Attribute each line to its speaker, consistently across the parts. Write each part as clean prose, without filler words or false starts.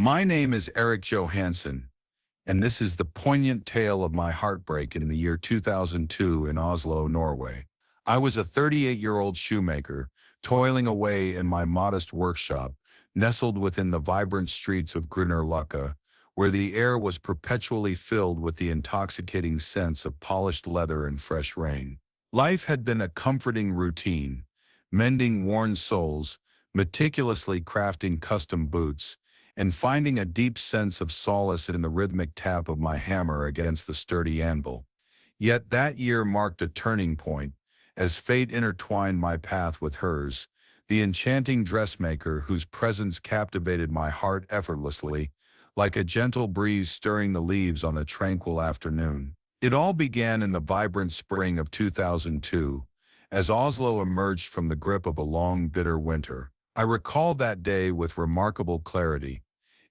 Speaker 1: My name is Eric Johansson, and this is the poignant tale of my heartbreak in the year 2002 in Oslo, Norway. I was a 38-year-old shoemaker, toiling away in my modest workshop, nestled within the vibrant streets of Grünerløkka, where the air was perpetually filled with the intoxicating scents of polished leather and fresh rain. Life had been a comforting routine, mending worn soles, meticulously crafting custom boots, and finding a deep sense of solace in the rhythmic tap of my hammer against the sturdy anvil. Yet that year marked a turning point, as fate intertwined my path with hers, the enchanting dressmaker whose presence captivated my heart effortlessly, like a gentle breeze stirring the leaves on a tranquil afternoon. It all began in the vibrant spring of 2002, as Oslo emerged from the grip of a long, bitter winter. I recall that day with remarkable clarity.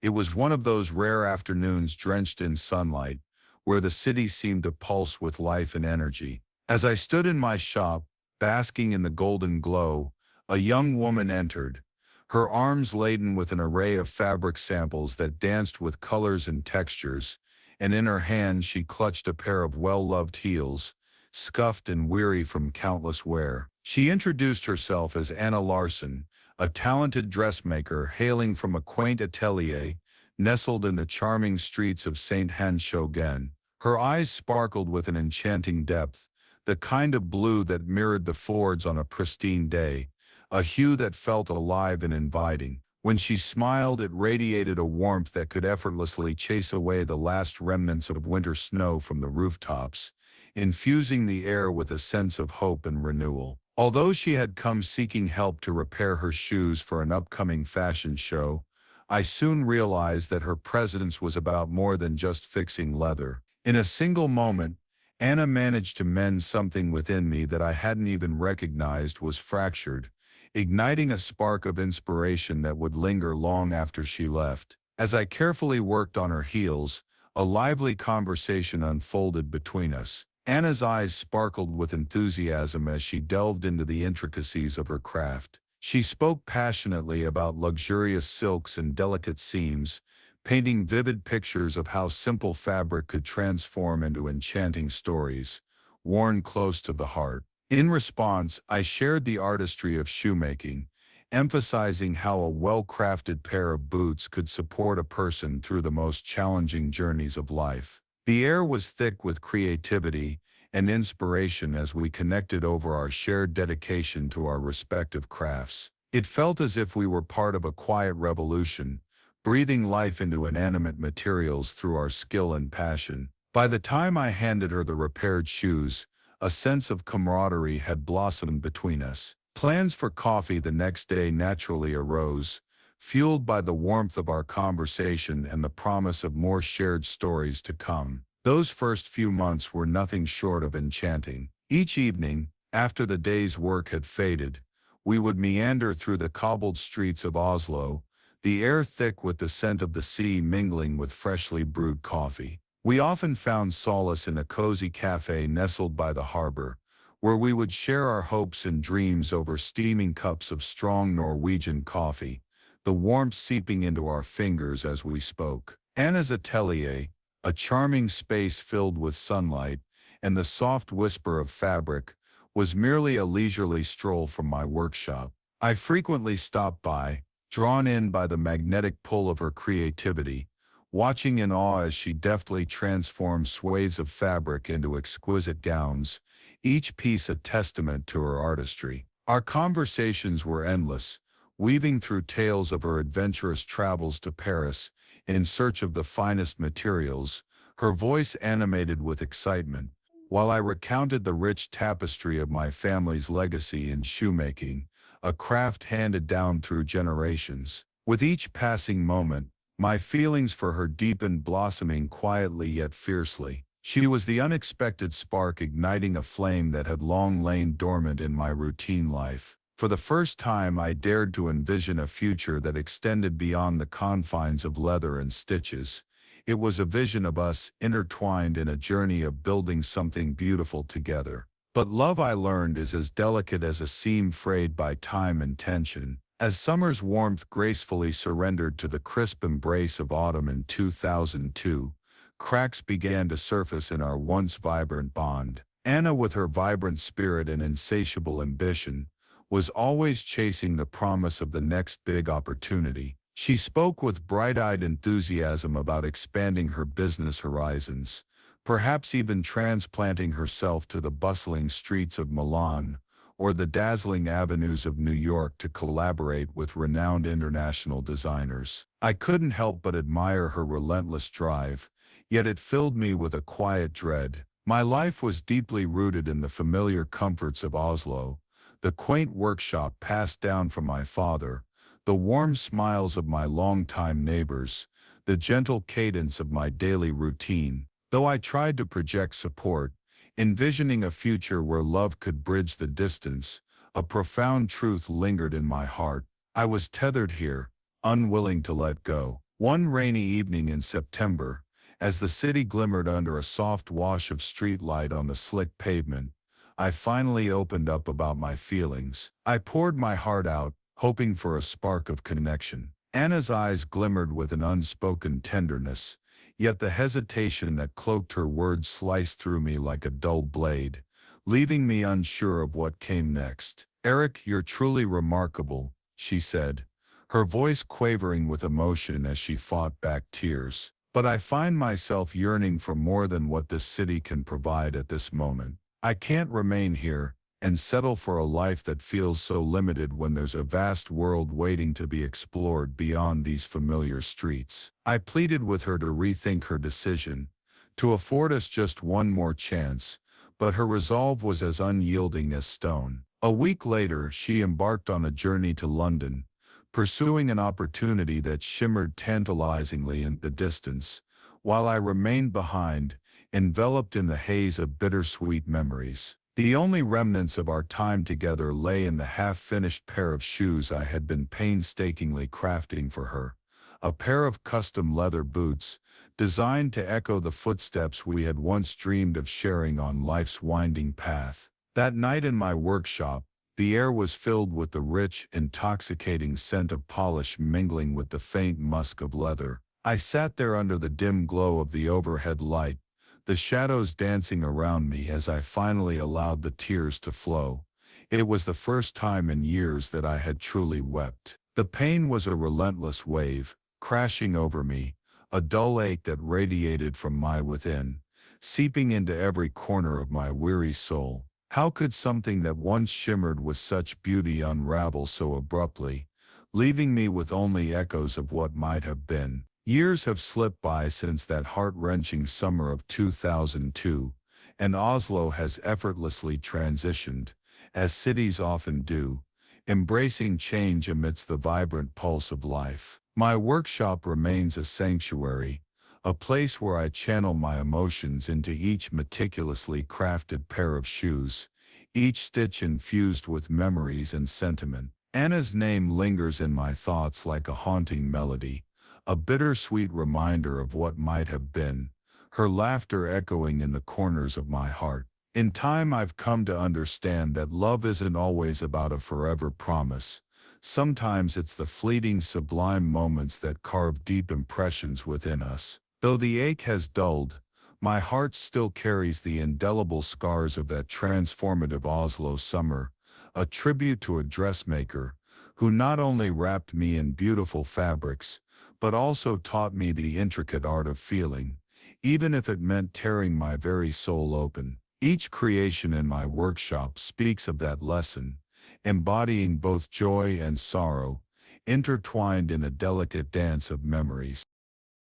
Speaker 1: It was one of those rare afternoons drenched in sunlight, where the city seemed to pulse with life and energy. As I stood in my shop, basking in the golden glow, a young woman entered, her arms laden with an array of fabric samples that danced with colors and textures, and in her hand she clutched a pair of well-loved heels, scuffed and weary from countless wear. She introduced herself as Anna Larsson, a talented dressmaker hailing from a quaint atelier nestled in the charming streets of St. Hans-Shogen. Her eyes sparkled with an enchanting depth, the kind of blue that mirrored the fjords on a pristine day, a hue that felt alive and inviting. When she smiled, it radiated a warmth that could effortlessly chase away the last remnants of winter snow from the rooftops, infusing the air with a sense of hope and renewal. Although she had come seeking help to repair her shoes for an upcoming fashion show, I soon realized that her presence was about more than just fixing leather. In a single moment, Anna managed to mend something within me that I hadn't even recognized was fractured, igniting a spark of inspiration that would linger long after she left. As I carefully worked on her heels, a lively conversation unfolded between us. Anna's eyes sparkled with enthusiasm as she delved into the intricacies of her craft. She spoke passionately about luxurious silks and delicate seams, painting vivid pictures of how simple fabric could transform into enchanting stories, worn close to the heart. In response, I shared the artistry of shoemaking, emphasizing how a well-crafted pair of boots could support a person through the most challenging journeys of life. The air was thick with creativity and inspiration as we connected over our shared dedication to our respective crafts. It felt as if we were part of a quiet revolution, breathing life into inanimate materials through our skill and passion. By the time I handed her the repaired shoes, a sense of camaraderie had blossomed between us. Plans for coffee the next day naturally arose, fueled by the warmth of our conversation and the promise of more shared stories to come. Those first few months were nothing short of enchanting. Each evening, after the day's work had faded, we would meander through the cobbled streets of Oslo, the air thick with the scent of the sea mingling with freshly brewed coffee. We often found solace in a cozy cafe nestled by the harbor, where we would share our hopes and dreams over steaming cups of strong Norwegian coffee, the warmth seeping into our fingers as we spoke. Anna's atelier, a charming space filled with sunlight and the soft whisper of fabric, was merely a leisurely stroll from my workshop. I frequently stopped by, drawn in by the magnetic pull of her creativity, watching in awe as she deftly transformed swathes of fabric into exquisite gowns, each piece a testament to her artistry. Our conversations were endless, weaving through tales of her adventurous travels to Paris in search of the finest materials, her voice animated with excitement, while I recounted the rich tapestry of my family's legacy in shoemaking, a craft handed down through generations. With each passing moment, my feelings for her deepened, blossoming quietly yet fiercely. She was the unexpected spark igniting a flame that had long lain dormant in my routine life. For the first time, I dared to envision a future that extended beyond the confines of leather and stitches. It was a vision of us intertwined in a journey of building something beautiful together. But love, I learned, is as delicate as a seam frayed by time and tension. As summer's warmth gracefully surrendered to the crisp embrace of autumn in 2002, cracks began to surface in our once vibrant bond. Anna, with her vibrant spirit and insatiable ambition, was always chasing the promise of the next big opportunity. She spoke with bright-eyed enthusiasm about expanding her business horizons, perhaps even transplanting herself to the bustling streets of Milan or the dazzling avenues of New York to collaborate with renowned international designers. I couldn't help but admire her relentless drive, yet it filled me with a quiet dread. My life was deeply rooted in the familiar comforts of Oslo, the quaint workshop passed down from my father, the warm smiles of my longtime neighbors, the gentle cadence of my daily routine. Though I tried to project support, envisioning a future where love could bridge the distance, a profound truth lingered in my heart. I was tethered here, unwilling to let go. One rainy evening in September, as the city glimmered under a soft wash of streetlight on the slick pavement, I finally opened up about my feelings. I poured my heart out, hoping for a spark of connection. Anna's eyes glimmered with an unspoken tenderness, yet the hesitation that cloaked her words sliced through me like a dull blade, leaving me unsure of what came next. "Eric, you're truly remarkable," she said, her voice quavering with emotion as she fought back tears. "But I find myself yearning for more than what this city can provide at this moment. I can't remain here and settle for a life that feels so limited when there's a vast world waiting to be explored beyond these familiar streets." I pleaded with her to rethink her decision, to afford us just one more chance, but her resolve was as unyielding as stone. A week later, she embarked on a journey to London, pursuing an opportunity that shimmered tantalizingly in the distance, while I remained behind, enveloped in the haze of bittersweet memories. The only remnants of our time together lay in the half-finished pair of shoes I had been painstakingly crafting for her, a pair of custom leather boots, designed to echo the footsteps we had once dreamed of sharing on life's winding path. That night in my workshop, the air was filled with the rich, intoxicating scent of polish mingling with the faint musk of leather. I sat there under the dim glow of the overhead light, the shadows dancing around me as I finally allowed the tears to flow. It was the first time in years that I had truly wept. The pain was a relentless wave, crashing over me, a dull ache that radiated from my within, seeping into every corner of my weary soul. How could something that once shimmered with such beauty unravel so abruptly, leaving me with only echoes of what might have been? Years have slipped by since that heart-wrenching summer of 2002, and Oslo has effortlessly transitioned, as cities often do, embracing change amidst the vibrant pulse of life. My workshop remains a sanctuary, a place where I channel my emotions into each meticulously crafted pair of shoes, each stitch infused with memories and sentiment. Anna's name lingers in my thoughts like a haunting melody, a bittersweet reminder of what might have been, her laughter echoing in the corners of my heart. In time, I've come to understand that love isn't always about a forever promise. Sometimes it's the fleeting, sublime moments that carve deep impressions within us. Though the ache has dulled, my heart still carries the indelible scars of that transformative Oslo summer, a tribute to a dressmaker who not only wrapped me in beautiful fabrics, but also taught me the intricate art of feeling, even if it meant tearing my very soul open. Each creation in my workshop speaks of that lesson, embodying both joy and sorrow, intertwined in a delicate dance of memories.